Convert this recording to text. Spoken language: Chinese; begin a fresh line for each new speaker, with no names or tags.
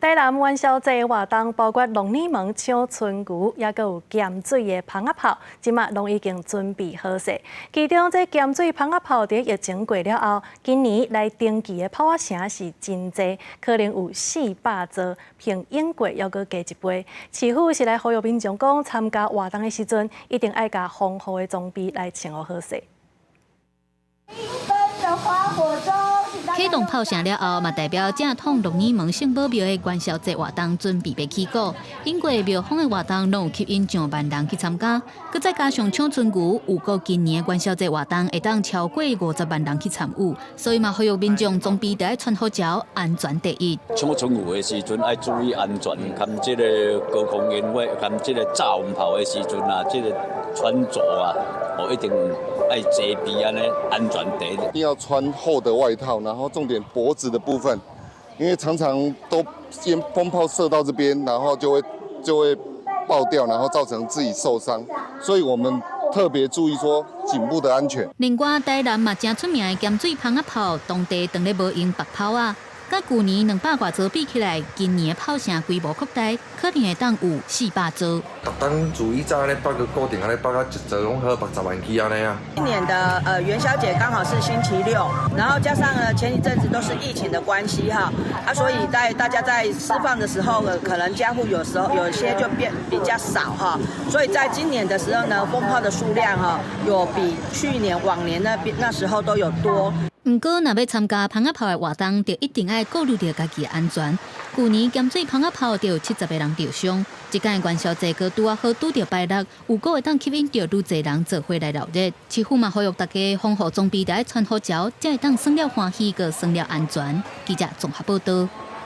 台南元宵节活动包括龙耳门抢春牛，也佮有咸水的蜂仔炮，即马拢已经准备好势。其中这咸水蜂仔炮伫疫情过了后，今年来登记的炮仔声是真济，可能有400座，平英过还佮加一倍。市府是来呼吁民众讲，参加活动的时阵，一定爱甲丰富的装备来穿好势。
启动炮声了后，嘛代表正统龙耳门圣保庙的元宵节活动准备要起鼓。因过庙方的活动拢有吸引上万人去参加，佮再加上抢春牛，有过今年的元宵节活动会当超过50万人去参与，所以嘛呼吁民众装备得穿好条，安全第一。
抢春牛的时阵，要注意安全，含这个高空烟火，含这个炸红炮的时阵啊，这个穿着啊，一定要遮蔽安尼，安全第一。
一定要穿厚的外套，然后重点脖子的部分，因为常常都先风炮射到这边，然后就会爆掉，然后造成自己受伤，所以我们特别注意说颈部的安全。
另外，台南嘛正出名的咸水蜂仔炮，当地当咧无用白炮啊。 甲去年200多座比起来，今年的炮声规模扩大，可能会当有400座。
特登注意在咧摆个固定，咧摆个一座拢好60万起安尼啊。
今年的元宵节刚好是星期六，然后加上前一阵子都是疫情的关系哈，所以在大家在释放的时候，可能家户有时候有些就变比较少哈，所以在今年的时候呢，蜂炮的数量哈有比去年往年那时候都有多。
不过，若要参加蜂仔炮的活动，就一定要顾虑到家己的安全。去年咸水蜂仔炮就有70个人受伤，这届元宵节个拄好拄到拜六，有个会当吸引到愈侪人做伙来闹热。市府嘛呼吁大家防护装备得穿好条，才会当算了欢喜，个算了安全。记者综合报道。